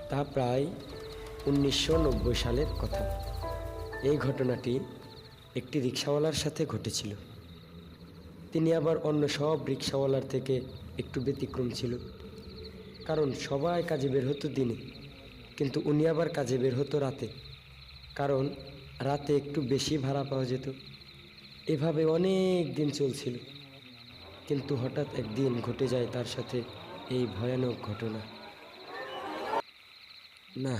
তা প্রায় ১৯৯০ সালের কথা। এই ঘটনাটি একটি রিকশাওয়ালার সাথে ঘটেছিল। তিনি আবার অন্য সব রিকশাওয়ালার থেকে একটু ব্যতিক্রম ছিল, কারণ সবাই কাজে বের হতো দিনে, কিন্তু উনি আবার কাজে বের হতো রাতে, কারণ রাতে একটু বেশি ভাড়া পাওয়া যেত। এভাবে অনেক দিন চলছিল, কিন্তু হঠাৎ একদিন ঘটে যায় তার সাথে এই ভয়ানক ঘটনা। না,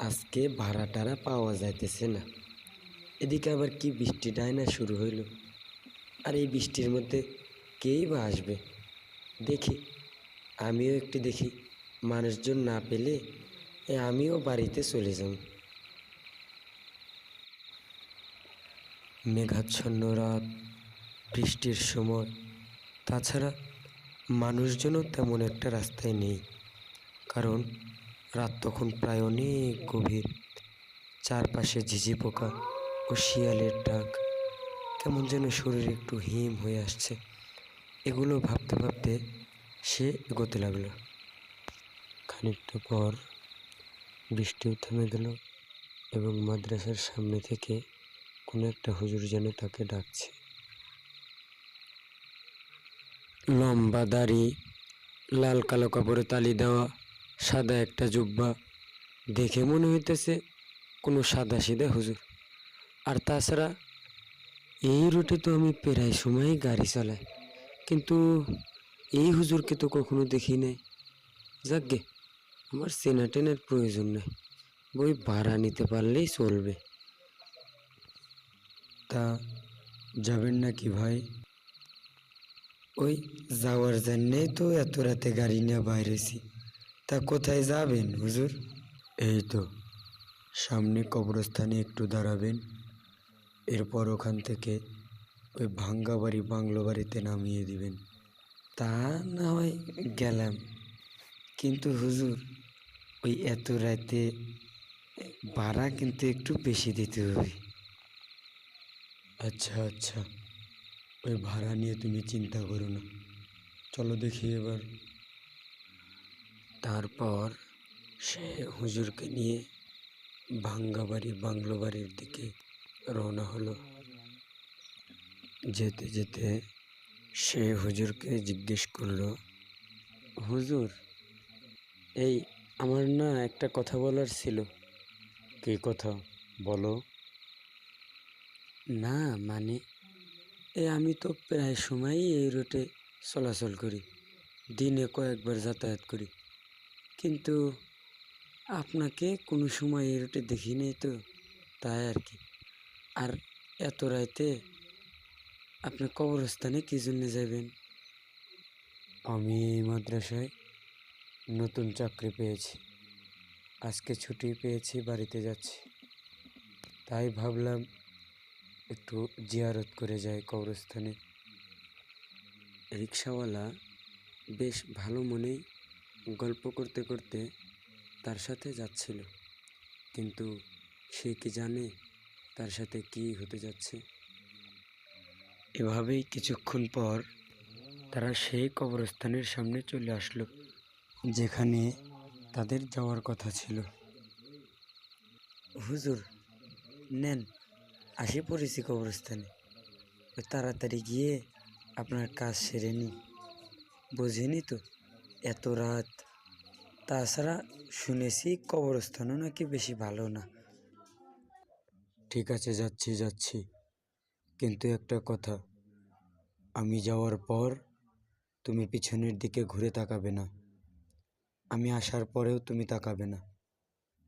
আজকে ভাড়া টাড়া পাওয়া যাইতেছে না। এদিকে আবার কি বৃষ্টি ডায়না শুরু হইল, আর এই বৃষ্টির মধ্যে কেই বা আসবে। দেখি, আমিও একটু দেখি, মানুষজন না পেলে আমিও বাড়িতে চলে যাব। মেঘাচ্ছন্ন রাত, বৃষ্টির সময়, তাছাড়া মানুষজনও তেমন একটা রাস্তায় নেই, কারণ রাত তখন প্রায় অনেক গভীর। চারপাশে ঝিঝি পোকা ও শিয়ালের ডাক, কেমন যেন শরীরে একটু হিম হয়ে আসছে। এগুলো ভাবতে ভাবতে সে এগোতে লাগলো। খানিকটা পর বৃষ্টিও থেমে গেল এবং মাদ্রাসার সামনে থেকে কোনো একটা হুজুর যেন তাকে ডাকছে। লম্বা দাড়ি, লাল কালো কাপড়ে তালি দেওয়া, সাদা একটা জুব্বা, দেখে মনে হইতেছে কোনো সাদা সিধা হুজুর। আর তাছাড়া এই রুটে তো আমি প্রায় সময়ই গাড়ি চালাই, কিন্তু এই হুজুরকে তো কখনো দেখি নাই। যাকগে, আমার চেনা টেনার প্রয়োজন নেই, বই ভাড়া নিতে পারলেই চলবে। তা যাবেন নাকি ভাই? ওই যাওয়ার জন্যেই তো এত রাতে গাড়ি নিয়ে বাইরেছি। তা কোথায় যাবেন হুজুর? এই তো সামনে কবরস্থানে একটু দাঁড়াবেন, এরপর ওখান থেকে ওই ভাঙ্গা বাড়ি বাংলো বাড়িতে নামিয়ে দিবেন। তা না হয় গেলাম, কিন্তু হুজুর ওই এত রাতে ভাড়া কিন্তু একটু বেশি দিতে হবে। আচ্ছা আচ্ছা, ওই ভাড়া নিয়ে তুমি চিন্তা করো না, চলো দেখি এবার। তারপর সে হুজুরকে নিয়ে ভাঙ্গা বাড়ি বাংলো বাড়ির দিকে রওনা হলো। যেতে যেতে সে হুজুরকে জিজ্ঞেস করলো, হুজুর, এই আমার না একটা কথা বলার ছিল। কী কথা বলো? না মানে, আমি তো প্রায় সময়ই এই রুটে চলাচল করি, দিনে কয়েকবার যাতায়াত করি, কিন্তু আপনাকে কোনো সময় এই রুটে দেখি নেই তো, তাই আর কি। আর এত রাতে আপনি কবরস্থানে কী জন্য যাবেন? আমি এই মাদ্রাসায় নতুন চাকরি পেয়েছি, আজকে ছুটি পেয়েছি, বাড়িতে যাচ্ছি, তাই ভাবলাম একটু জিয়ারত করে যাই কবরস্থানে। রিকশাওয়ালা বেশ ভালো মনেই গল্প করতে করতে তার সাথে যাচ্ছিল, কিন্তু সে কি জানে তার সাথে কি হতে যাচ্ছে। এভাবেই কিছুক্ষণ পর তারা সেই কবরস্থানের সামনে চলে আসলো যেখানে তাদের যাওয়ার কথা ছিল। হুজুর, নেন, আসে পড়েছি কবরস্থানে, তাড়াতাড়ি গিয়ে আপনার কাজ সেরে নিন। বোঝেনি তো এত রাত, তাছাড়া শুনেছি কবরস্থানও নাকি বেশি ভালো না। ঠিক আছে, যাচ্ছি যাচ্ছি, কিন্তু একটা কথা, আমি যাওয়ার পর তুমি পিছনের দিকে ঘুরে তাকাবে না, আমি আসার পরেও তুমি তাকাবে না।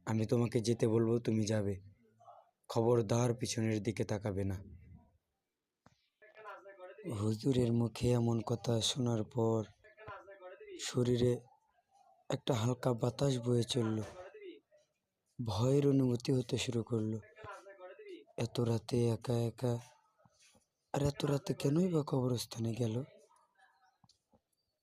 আমি তোমাকে যেতে বলবো, তুমি যাবে, খবরদার পিছনের দিকে তাকাবে না। হুজুরের মুখে এমন কথা শোনার পর শরীরে একটা হালকা বাতাস বয়ে চলল, ভয়ের অনুভূতি হতে শুরু করলো। এত রাতে একা একা, আর এত রাতে কেনই বা কবরস্থানে গেল?